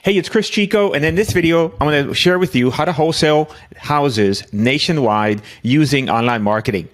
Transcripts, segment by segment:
Hey, it's Cris Chico, and in this video, I'm going to share with you how to wholesale houses nationwide using online marketing.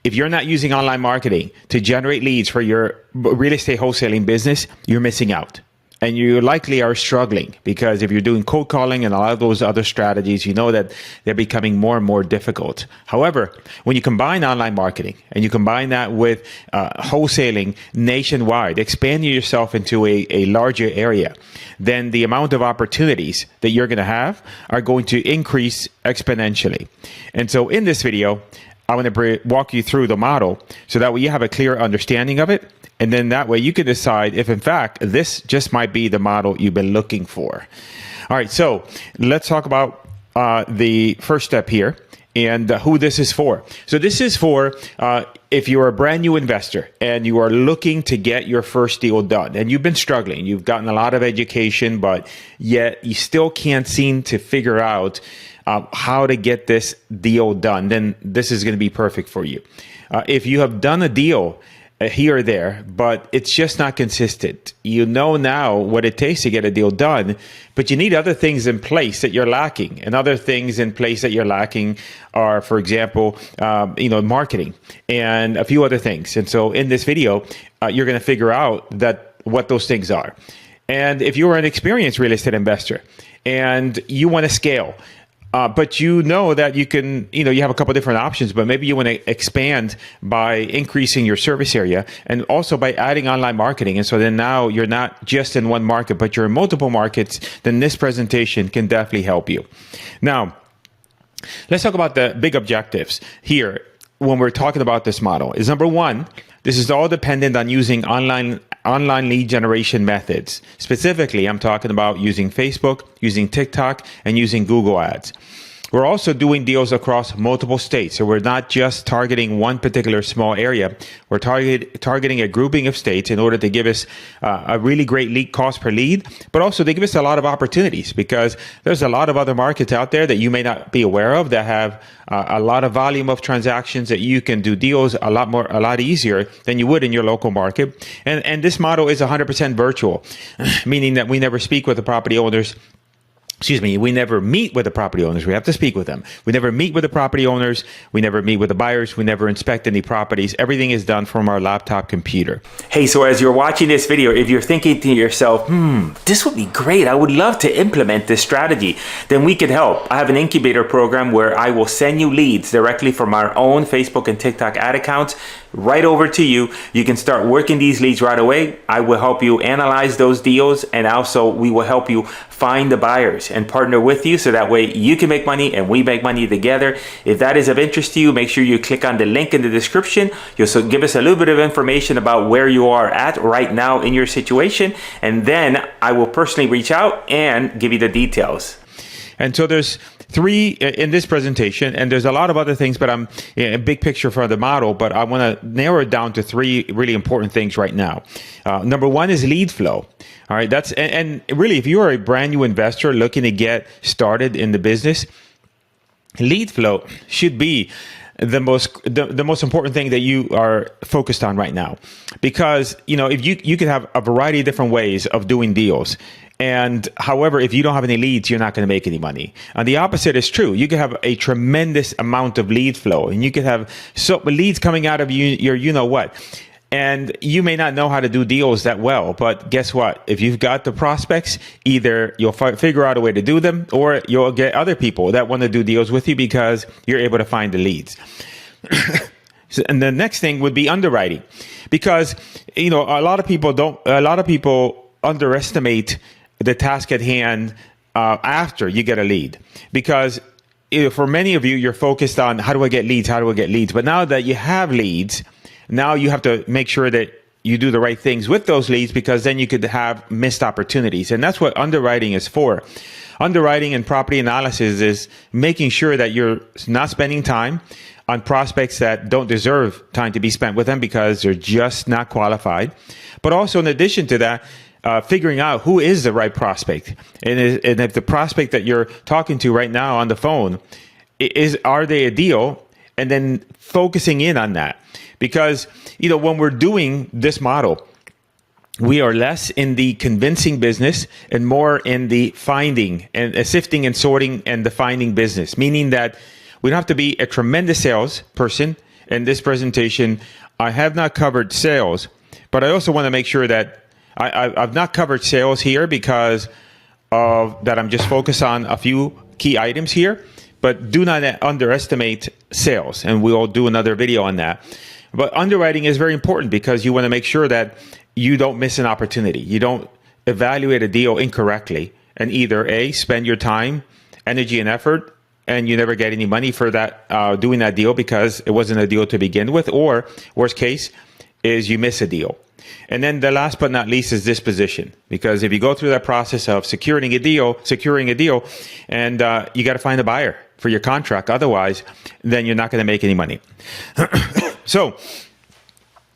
If you're not using online marketing to generate leads for your real estate wholesaling business, you're missing out. And you likely are struggling because if you're doing cold calling and a lot of those other strategies, you know that they're becoming more and more difficult. However, when you combine online marketing and you combine that with wholesaling nationwide, expanding yourself into a larger area, then the amount of opportunities that you're going to have are going to increase exponentially. And so in this video, I'm going to walk you through the model so that way you have a clear understanding of it. And then that way you can decide if, in fact, this just might be the model you've been looking for. All right, so let's talk about the first step here and who this is for. So this is for if you're a brand new investor and you are looking to get your first deal done and you've been struggling, you've gotten a lot of education, but yet you still can't seem to figure out how to get this deal done, then this is going to be perfect for you. If you have done a deal here or there, but it's just not consistent. You know now what it takes to get a deal done, but you need other things in place that you're lacking. And other things in place that you're lacking are, for example, marketing and a few other things. And so in this video, you're going to figure out what those things are. And if you're an experienced real estate investor and you want to scale, but you know that you can, you have a couple different options, but maybe you want to expand by increasing your service area and also by adding online marketing. And so then now you're not just in one market, but you're in multiple markets, then this presentation can definitely help you. Now, let's talk about the big objectives here when we're talking about this model. Is number one, this is all dependent on using online lead generation methods. Specifically, I'm talking about using Facebook, using TikTok, and using Google Ads. We're also doing deals across multiple states. So we're not just targeting one particular small area. We're targeting a grouping of states in order to give us a really great lead cost per lead, but also to give us a lot of opportunities because there's a lot of other markets out there that you may not be aware of that have a lot of volume of transactions that you can do deals a lot easier than you would in your local market. And this model is 100% virtual, meaning that we never speak with the property owners. We never meet with the property owners. We have to speak with them. We never meet with the property owners. We never meet with the buyers. We never inspect any properties. Everything is done from our laptop computer. Hey, so as you're watching this video, if you're thinking to yourself, this would be great. I would love to implement this strategy. Then we can help. I have an incubator program where I will send you leads directly from our own Facebook and TikTok ad accounts right over to you. You can start working these leads right away. I will help you analyze those deals, and also we will help you find the buyers and partner with you so that way you can make money and we make money together. If that is of interest to you, make sure you click on the link in the description. You'll also give us a little bit of information about where you are at right now in your situation, and then I will personally reach out and give you the details. And so there's three in this presentation, and there's a lot of other things, but I'm a big picture for the model, but I want to narrow it down to three really important things right now. Number one is lead flow. All right, and really, if you are a brand new investor looking to get started in the business, lead flow should be the most important thing that you are focused on right now, because if you can have a variety of different ways of doing deals. And however, if you don't have any leads, you're not going to make any money. And the opposite is true. You can have a tremendous amount of lead flow, and you can have leads coming out of your what. And you may not know how to do deals that well, but guess what? If you've got the prospects, either you'll figure out a way to do them, or you'll get other people that want to do deals with you because you're able to find the leads. And the next thing would be underwriting, because a lot of people underestimate the task at hand after you get a lead, because for many of you, you're focused on how do I get leads? But now that you have leads, now you have to make sure that you do the right things with those leads, because then you could have missed opportunities. And that's what underwriting is for. Underwriting and property analysis is making sure that you're not spending time on prospects that don't deserve time to be spent with them because they're just not qualified. But also in addition to that, figuring out who is the right prospect. And if the prospect that you're talking to right now on the phone, are they a deal? And then focusing in on that. Because, when we're doing this model, we are less in the convincing business and more in the finding and sifting and sorting and the finding business, meaning that we don't have to be a tremendous salesperson. In this presentation, I have not covered sales, but I also want to make sure that I've not covered sales here because of that. I'm just focused on a few key items here, but do not underestimate sales. And we'll do another video on that. But underwriting is very important because you want to make sure that you don't miss an opportunity. You don't evaluate a deal incorrectly and either A, spend your time, energy, and effort, and you never get any money for that doing that deal because it wasn't a deal to begin with, or worst case is you miss a deal. And then the last but not least is disposition, because if you go through that process of securing a deal, and you got to find a buyer for your contract, otherwise, then you're not going to make any money. So,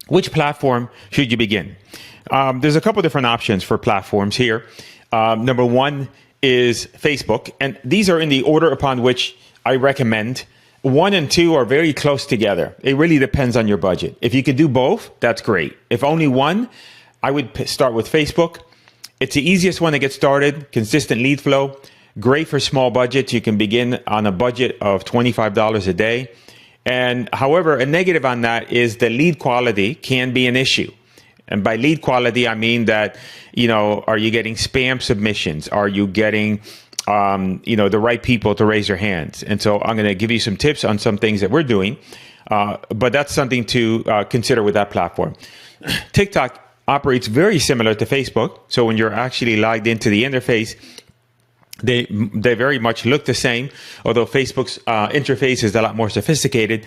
which platform should you begin? There's a couple different options for platforms here. Number one is Facebook, and these are in the order upon which I recommend. 1 and 2 are very close together. It really depends on your budget. If you could do both, that's great. If only one, I would start with Facebook. It's the easiest one to get started, consistent lead flow, great for small budgets. You can begin on a budget of $25 a day. And however, a negative on that is the lead quality can be an issue. And by lead quality, I mean that, are you getting spam submissions? Are you getting the right people to raise their hands? And so I'm going to give you some tips on some things that we're doing, but that's something to consider with that platform. TikTok operates very similar to Facebook. So when you're actually logged into the interface, they very much look the same, although Facebook's interface is a lot more sophisticated.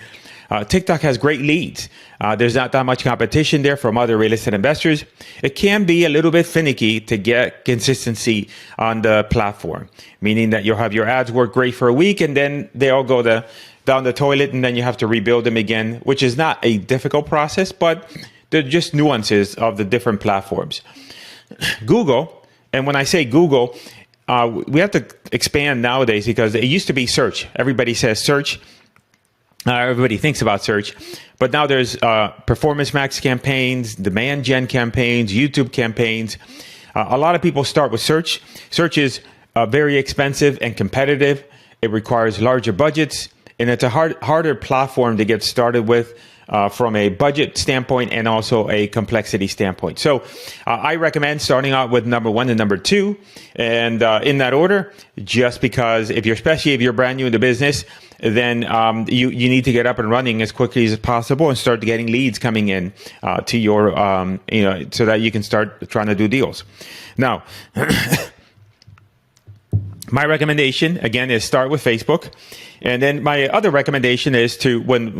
TikTok has great leads. There's not that much competition there from other real estate investors. It can be a little bit finicky to get consistency on the platform, meaning that you'll have your ads work great for a week and then they all go down the toilet and then you have to rebuild them again, which is not a difficult process, but they're just nuances of the different platforms. Google, and when I say Google, we have to expand nowadays because it used to be search. Everybody says search. Everybody thinks about search, but now there's performance max campaigns, demand gen campaigns, YouTube campaigns. A lot of people start with search. Search is very expensive and competitive. It requires larger budgets, and it's a harder platform to get started with from a budget standpoint and also a complexity standpoint. So I recommend starting out with number 1 and number 2, and in that order, just because especially if you're brand new in the business, then you need to get up and running as quickly as possible and start getting leads coming in to your, so that you can start trying to do deals. Now, my recommendation, again, is start with Facebook. And then my other recommendation is to, when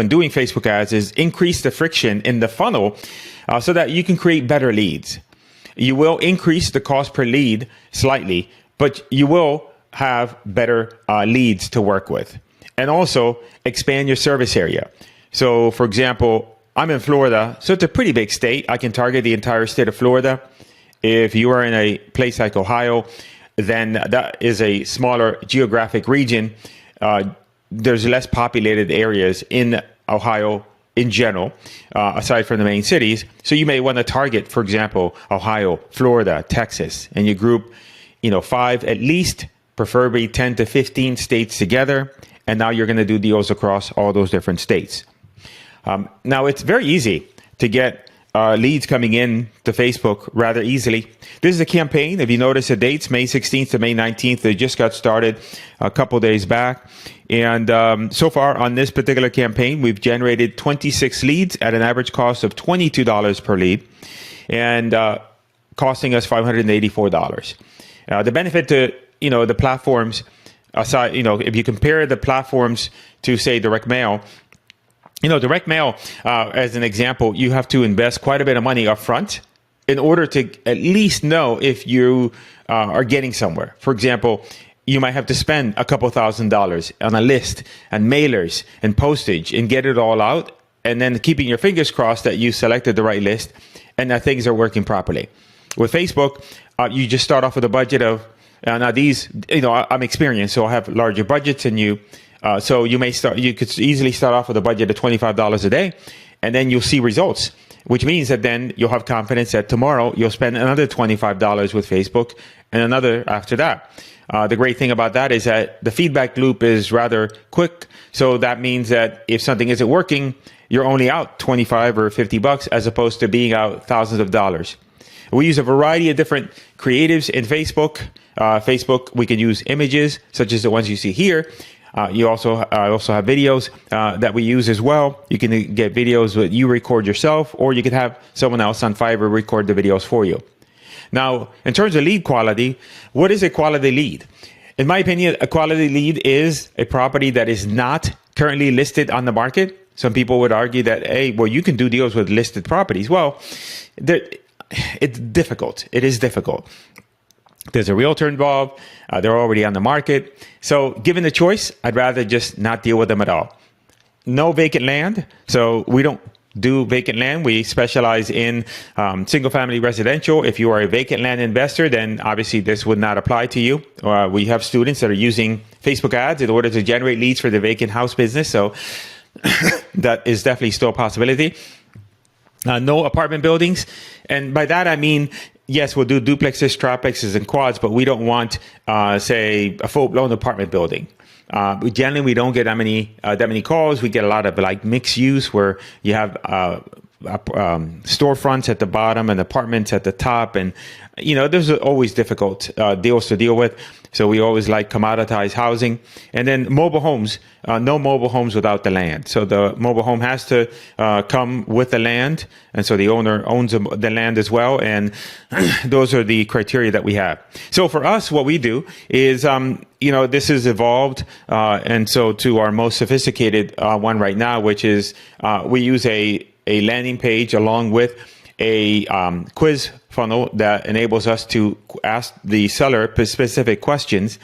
doing Facebook ads, is increase the friction in the funnel so that you can create better leads. You will increase the cost per lead slightly, but you will have better leads to work with. And also expand your service area. So, for example, I'm in Florida, so it's a pretty big state. I can target the entire state of Florida. If you are in a place like Ohio, then that is a smaller geographic region. There's less populated areas in Ohio in general, aside from the main cities. So you may want to target, for example, Ohio, Florida, Texas, and you group, 5 at least, preferably 10 to 15 states together. And now you're going to do deals across all those different states. Now, it's very easy to get leads coming in to Facebook rather easily. This is a campaign. If you notice the dates, May 16th to May 19th, they just got started a couple days back. And so far on this particular campaign, we've generated 26 leads at an average cost of $22 per lead and costing us $584. The benefit to, the platforms, aside, if you compare the platforms to, say, direct mail, direct mail, as an example, you have to invest quite a bit of money up front in order to at least know if you are getting somewhere. For example, you might have to spend a couple $1,000s on a list and mailers and postage and get it all out, and then keeping your fingers crossed that you selected the right list and that things are working properly. With Facebook, you just start off with a budget of, now these, I'm experienced, so I have larger budgets than you. So you could easily start off with a budget of $25 a day, and then you'll see results. which means that then you'll have confidence that tomorrow you'll spend another $25 with Facebook and another after that. The great thing about that is that the feedback loop is rather quick. So that means that if something isn't working, you're only out 25 or 50 bucks as opposed to being out thousands of dollars. We use a variety of different creatives in Facebook. Facebook, we can use images such as the ones you see here. You also have videos that we use as well. You can get videos that you record yourself, or you could have someone else on Fiverr record the videos for you. Now, in terms of lead quality, what is a quality lead? In my opinion, a quality lead is a property that is not currently listed on the market. Some people would argue that, hey, well, you can do deals with listed properties. Well, it's difficult. It is difficult. There's a realtor involved. They're already on the market. So given the choice, I'd rather just not deal with them at all. No vacant land. So we don't do vacant land. We specialize in single family residential. If you are a vacant land investor, then obviously this would not apply to you. We have students that are using Facebook ads in order to generate leads for the vacant house business. So that is definitely still a possibility. No apartment buildings. And by that, I mean, yes, we'll do duplexes, triplexes, and quads, but we don't want, say, a full-blown apartment building. Generally, we don't get that many calls. We get a lot of like mixed use where you have storefronts at the bottom and apartments at the top, and there's always difficult deals to deal with. So we always like commoditized housing. And then mobile homes, no mobile homes without the land. So the mobile home has to come with the land. And so the owner owns the land as well. And those are the criteria that we have. So for us, what we do is, this has evolved. And so to our most sophisticated one right now, which is we use a landing page along with a quiz funnel that enables us to ask the seller specific questions.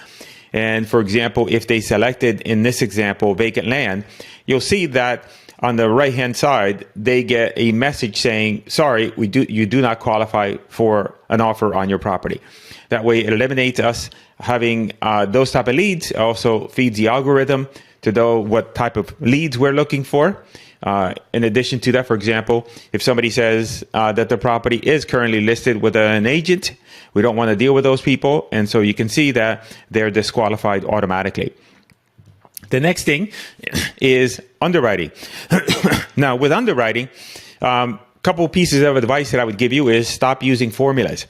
And for example, if they selected, in this example, vacant land, you'll see that on the right hand side, they get a message saying, sorry, you do not qualify for an offer on your property. That way it eliminates us having those type of leads. Also feeds the algorithm to know what type of leads we're looking for. In addition to that, for example, if somebody says that the property is currently listed with an agent, we don't want to deal with those people. And so you can see that they're disqualified automatically. The next thing is underwriting. Now, with underwriting, a couple of pieces of advice that I would give you is stop using formulas.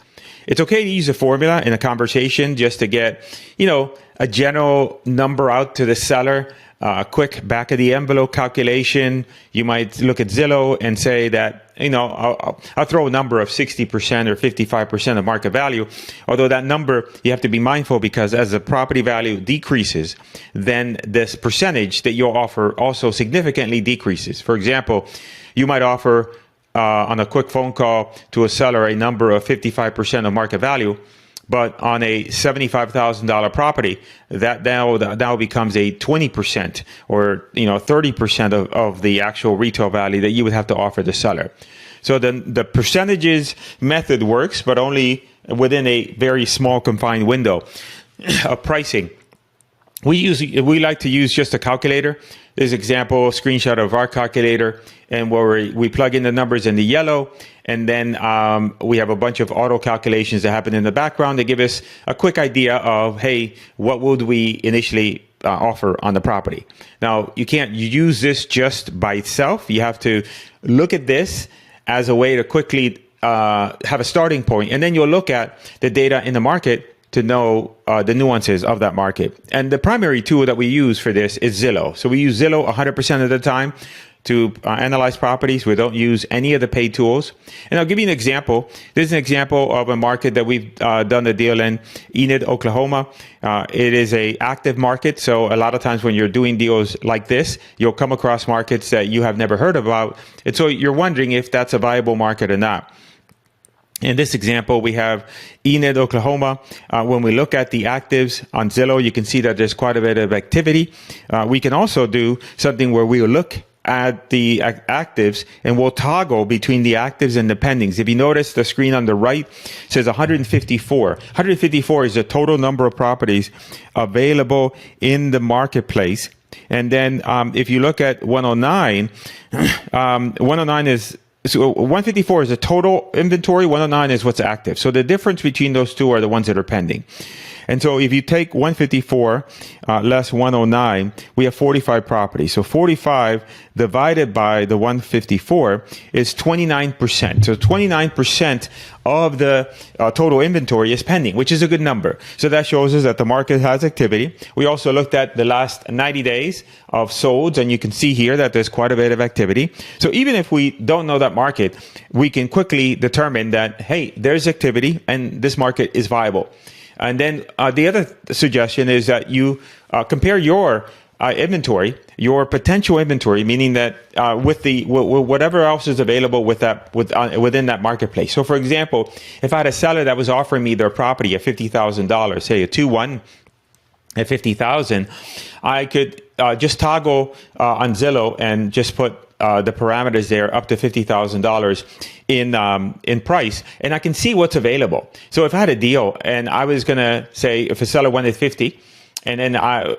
It's okay to use a formula in a conversation just to get, a general number out to the seller. A quick back of the envelope calculation. You might look at Zillow and say that, I'll throw a number of 60% or 55% of market value. Although that number, you have to be mindful because as the property value decreases, then this percentage that you'll offer also significantly decreases. For example, you might offer on a quick phone call to a seller a number of 55% of market value. But on a $75,000 property, that now becomes a 20% or 30% of the actual retail value that you would have to offer the seller. So then the percentages method works, but only within a very small confined window of pricing. We like to use just a calculator. This example, a screenshot of our calculator, and where we plug in the numbers in the yellow, and then we have a bunch of auto calculations that happen in the background that give us a quick idea of, hey, what would we initially offer on the property? Now, you can't use this just by itself. You have to look at this as a way to quickly have a starting point, and then you'll look at the data in the market to know the nuances of that market. And the primary tool that we use for this is Zillow. So we use Zillow 100% of the time to analyze properties. We don't use any of the paid tools. And I'll give you an example. This is an example of a market that we've done a deal in, Enid, Oklahoma. It is a active market. So a lot of times when you're doing deals like this, you'll come across markets that you have never heard about. And so you're wondering if that's a viable market or not. In this example, we have Enid, Oklahoma. When we look at the actives on Zillow, you can see that there's quite a bit of activity. We can also do something where we will look at the actives and we'll toggle between the actives and the pendings. If you notice, the screen on the right says 154. 154 is the total number of properties available in the marketplace. And then if you look at 109, 109 is So 154 is the total inventory. 109 is what's active. So the difference between those two are the ones that are pending. And so if you take 154 less 109, we have 45 properties. So 45 divided by the 154 is 29%. So 29% of the total inventory is pending, which is a good number. So that shows us that the market has activity. We also looked at the last 90 days of solds, and you can see here that there's quite a bit of activity. So even if we don't know that market, we can quickly determine that, hey, there's activity and this market is viable. And then the other suggestion is that you compare your inventory, your potential inventory, meaning that with whatever else is available within that marketplace. So, for example, if I had a seller that was offering me their property at $50,000, say a 2-1 at $50,000, I could just toggle on Zillow and just put the parameters there up to $50,000 in price, and I can see what's available. So if I had a deal and I was going to say if a seller wanted 50, and then I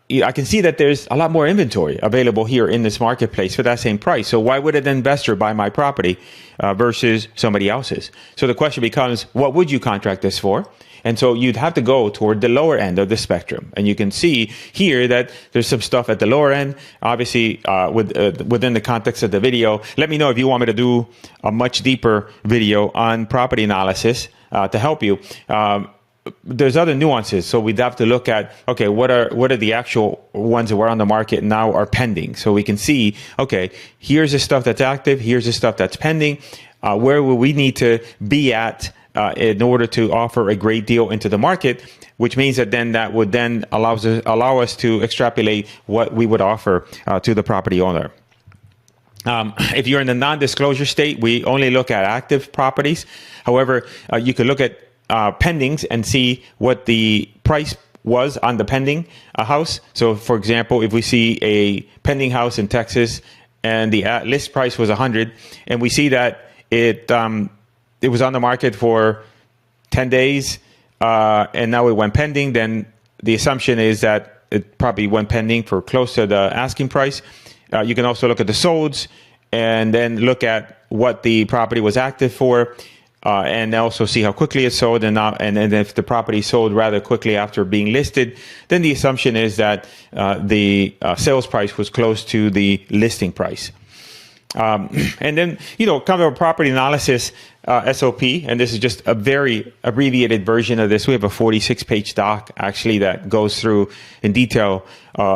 can see that there's a lot more inventory available here in this marketplace for that same price. So why would an investor buy my property versus somebody else's? So the question becomes, what would you contract this for? And so you'd have to go toward the lower end of the spectrum. And you can see here that there's some stuff at the lower end, obviously within the context of the video. Let me know if you want me to do a much deeper video on property analysis to help you. There's other nuances. So we'd have to look at, okay, what are the actual ones that were on the market now are pending. So we can see, okay, here's the stuff that's active. Here's the stuff that's pending. Where will we need to be at in order to offer a great deal into the market, which means that that would allow us to extrapolate what we would offer to the property owner. If you're in the non-disclosure state, we only look at active properties. However, you could look at pendings and see what the price was on the pending house. So, for example, if we see a pending house in Texas and the list price was 100, and we see that it was on the market for 10 days, and now it went pending, then the assumption is that it probably went pending for close to the asking price. You can also look at the solds and then look at what the property was active for, and also see how quickly it sold. And if the property sold rather quickly after being listed, then the assumption is that the sales price was close to the listing price. And then, kind of a property analysis SOP, and this is just a very abbreviated version of this. We have a 46-page doc, actually, that goes through in detail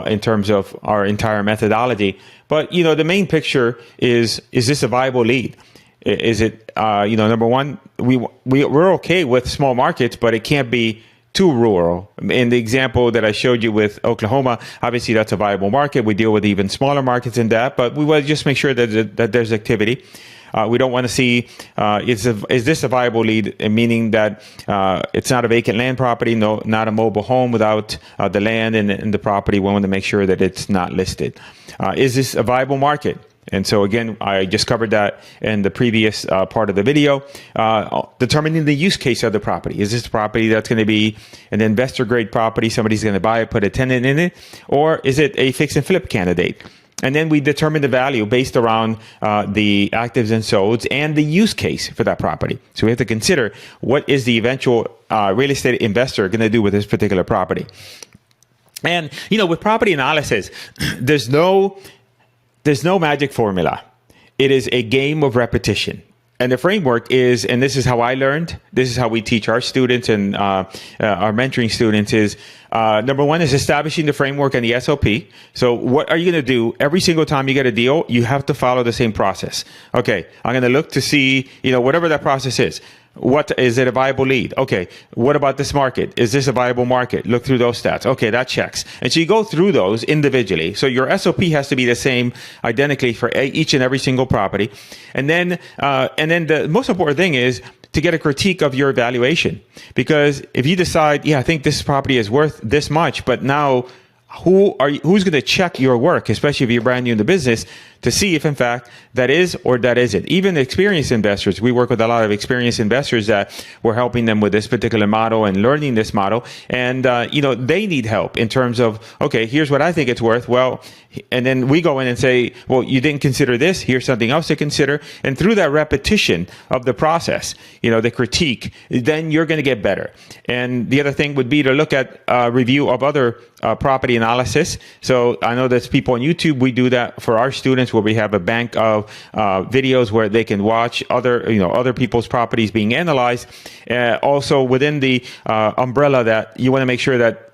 in terms of our entire methodology. But, the main picture is this a viable lead? Is it, number one, we're okay with small markets, but it can't be too rural. In the example that I showed you with Oklahoma, obviously that's a viable market. We deal with even smaller markets in that, but we want to just make sure that there's activity. We don't want to see, is this a viable lead, meaning that it's not a vacant land property, no, not a mobile home without the land and the property. We want to make sure that it's not listed. Is this a viable market? And so, again, I just covered that in the previous part of the video. Determining the use case of the property. Is this a property that's going to be an investor-grade property? Somebody's going to buy it, put a tenant in it? Or is it a fix and flip candidate? And then we determine the value based around the actives and solds and the use case for that property. So we have to consider, what is the eventual real estate investor going to do with this particular property? And, with property analysis, there's no magic formula. It is a game of repetition. And the framework is, and this is how I learned, this is how we teach our students and our mentoring students, is number one is establishing the framework and the SOP. So what are you going to do every single time you get a deal? You have to follow the same process. Okay, I'm going to look to see, whatever that process is. What is it, a viable lead? Okay, what about this market? Is this a viable market? Look through those stats. Okay, that checks. And so you go through those individually. So your SOP has to be the same identically for each and every single property. And then the most important thing is to get a critique of your evaluation. Because if you decide, I think this property is worth this much, but now who's going to check your work, especially if you're brand new in the business, to see if in fact that is or that isn't. Even experienced investors, we work with a lot of experienced investors that we're helping them with this particular model and learning this model, and they need help in terms of, okay, here's what I think it's worth. Well, and then we go in and say, well, you didn't consider this, here's something else to consider. And through that repetition of the process, the critique, then you're going to get better. And the other thing would be to look at review of other property analysis. So I know there's people on YouTube, we do that for our students, where we have a bank of videos where they can watch other people's properties being analyzed. Also within the umbrella, that you want to make sure that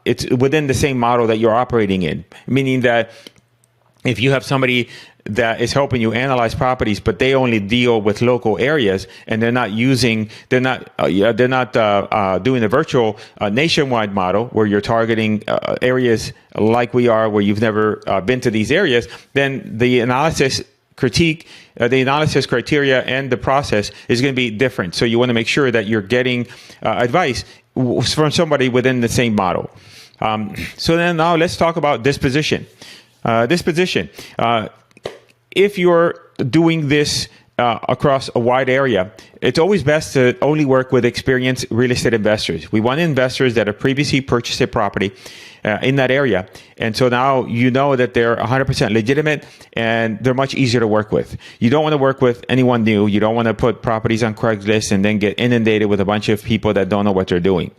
it's within the same model that you're operating in, meaning that if you have somebody that is helping you analyze properties, but they only deal with local areas, and they're not doing the virtual nationwide model where you're targeting areas like we are, where you've never been to these areas, then the analysis criteria and the process is going to be different. So you want to make sure that you're getting advice from somebody within the same model. So then now let's talk about disposition. If you're doing this across a wide area, it's always best to only work with experienced real estate investors. We want investors that have previously purchased a property in that area. And so now you know that they're 100% legitimate and they're much easier to work with. You don't want to work with anyone new. You don't want to put properties on Craigslist and then get inundated with a bunch of people that don't know what they're doing.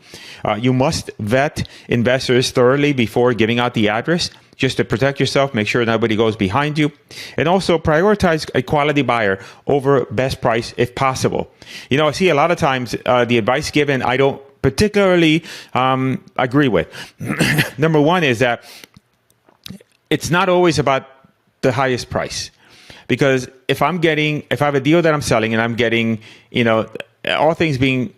You must vet investors thoroughly before giving out the address, just to protect yourself, make sure nobody goes behind you. And also prioritize a quality buyer over best price if possible. I see a lot of times the advice given, I don't particularly agree with. Number one is that it's not always about the highest price. Because if I have a deal that I'm selling and I'm getting, all things being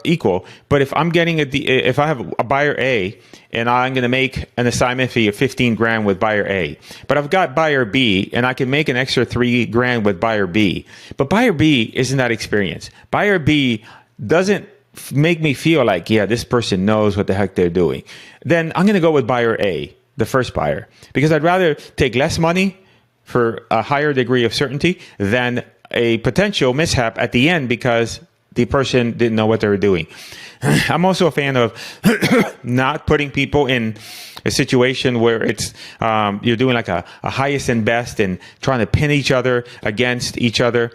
equal, but if I'm getting if I have a buyer A and I'm going to make an assignment fee of 15 grand with buyer A, but I've got buyer B and I can make an extra 3 grand with buyer B, but buyer B isn't that experienced. Buyer B doesn't make me feel like, yeah, this person knows what the heck they're doing. Then I'm going to go with buyer A, the first buyer, because I'd rather take less money for a higher degree of certainty than a potential mishap at the end because the person didn't know what they were doing. I'm also a fan of not putting people in a situation where it's you're doing like a highest and best and trying to pin each other against each other.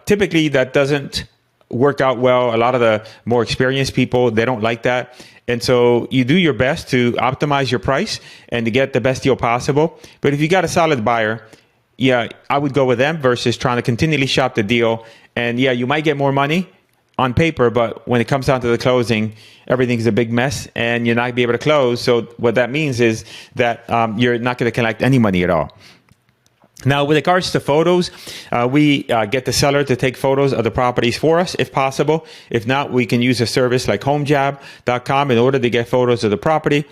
Typically, that doesn't work out well. A lot of the more experienced people, they don't like that. And so you do your best to optimize your price and to get the best deal possible. But if you got a solid buyer, yeah, I would go with them versus trying to continually shop the deal. And yeah, you might get more money on paper, but when it comes down to the closing, everything's a big mess and you're not going to be able to close. So what that means is that you're not going to collect any money at all. Now, with regards to photos, we get the seller to take photos of the properties for us, if possible. If not, we can use a service like homejab.com in order to get photos of the property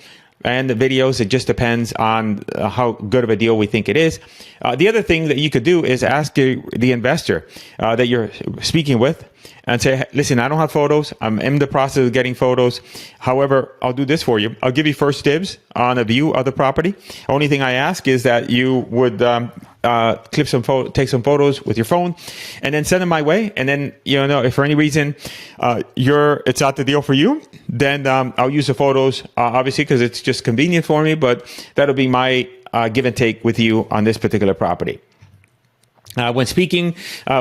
and the videos. It just depends on how good of a deal we think it is. The other thing that you could do is ask the investor that you're speaking with and say, listen, I don't have photos. I'm in the process of getting photos. However, I'll do this for you. I'll give you first dibs on a view of the property. Only thing I ask is that you would take some photos with your phone and then send them my way. And then, if for any reason it's not the deal for you, then I'll use the photos, obviously, because it's just convenient for me. But that'll be my give and take with you on this particular property. When speaking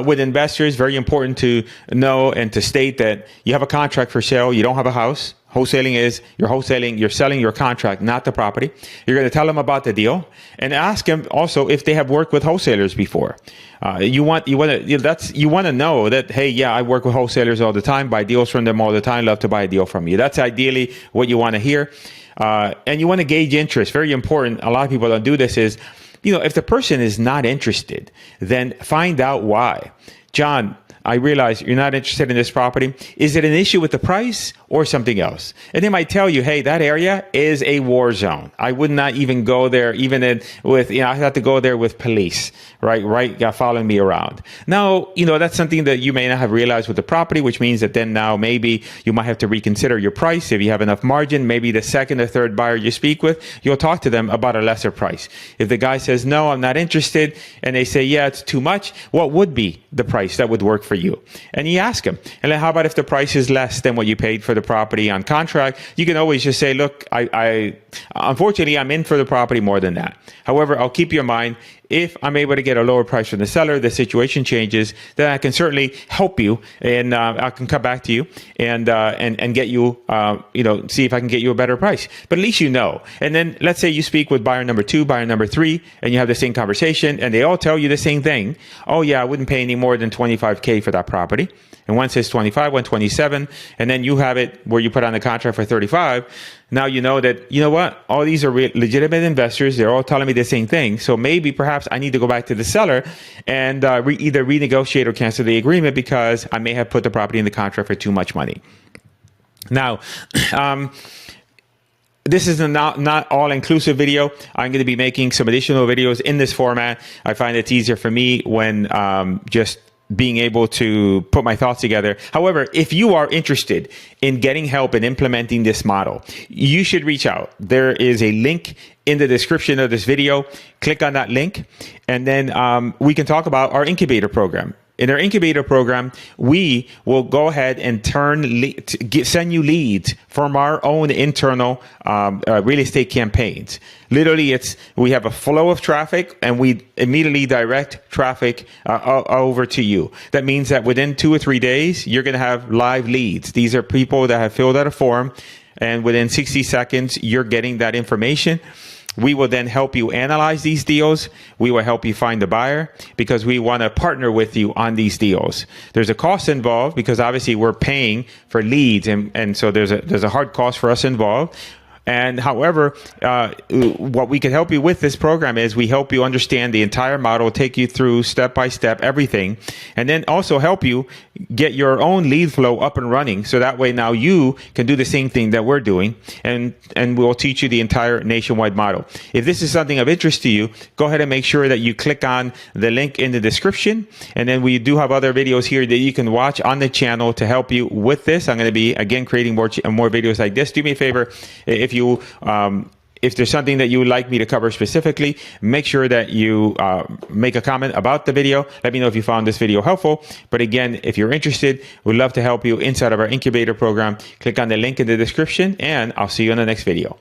with investors, very important to know and to state that you have a contract for sale. You don't have a house. Wholesaling is you're selling your contract, not the property. You're going to tell them about the deal and ask them also if they have worked with wholesalers before. You want to know that, hey, yeah, I work with wholesalers all the time, buy deals from them all the time, love to buy a deal from you. That's ideally what you want to hear. And you want to gauge interest. Very important. A lot of people don't do this is, if the person is not interested, then find out why. John, I realize you're not interested in this property. Is it an issue with the price or something else. And they might tell you, hey, that area is a war zone. I would not even go there, I have to go there with police, right, following me around. Now, that's something that you may not have realized with the property, which means that then now maybe you might have to reconsider your price. If you have enough margin, maybe the second or third buyer you speak with, you'll talk to them about a lesser price. If the guy says, no, I'm not interested, and they say, yeah, it's too much, what would be the price that would work for you? And you ask them, and then how about if the price is less than what you paid for the property on contract? You can always just say, look, I unfortunately, I'm in for the property more than that. However, I'll keep you in mind, if I'm able to get a lower price from the seller, the situation changes, then I can certainly help you, and I can come back to you and get you, see if I can get you a better price. But at least you know. And then let's say you speak with buyer number 2, buyer number 3, and you have the same conversation, and they all tell you the same thing. Oh yeah, I wouldn't pay any more than $25K for that property. And one says 25, one 27, and then you have it where you put on the contract for 35. Now you know that, you know what, all these are legitimate investors. They're all telling me the same thing. So maybe perhaps I need to go back to the seller and either renegotiate or cancel the agreement because I may have put the property in the contract for too much money. Now, this is a not all-inclusive video. I'm going to be making some additional videos in this format. I find it's easier for me when just being able to put my thoughts together. However, if you are interested in getting help in implementing this model, you should reach out. There is a link in the description of this video. Click on that link, and then we can talk about our incubator program. In our incubator program, we will go ahead and send you leads from our own internal real estate campaigns. Literally, we have a flow of traffic, and we immediately direct traffic over to you. That means that within 2 or 3 days, you're going to have live leads. These are people that have filled out a form, and within 60 seconds, you're getting that information. We will then help you analyze these deals. We will help you find the buyer because we want to partner with you on these deals. There's a cost involved because obviously we're paying for leads, and so there's a hard cost for us involved. And however, what we can help you with this program is we help you understand the entire model, take you through step by step everything, and then also help you get your own lead flow up and running. So that way now you can do the same thing that we're doing, and we'll teach you the entire nationwide model. If this is something of interest to you, go ahead and make sure that you click on the link in the description. And then we do have other videos here that you can watch on the channel to help you with this. I'm going to be, again, creating more videos like this. Do me a favor, if there's something that you would like me to cover specifically, make sure that you make a comment about the video. Let me know if you found this video helpful. But again, if you're interested, we'd love to help you inside of our incubator program. Click on the link in the description, and I'll see you in the next video.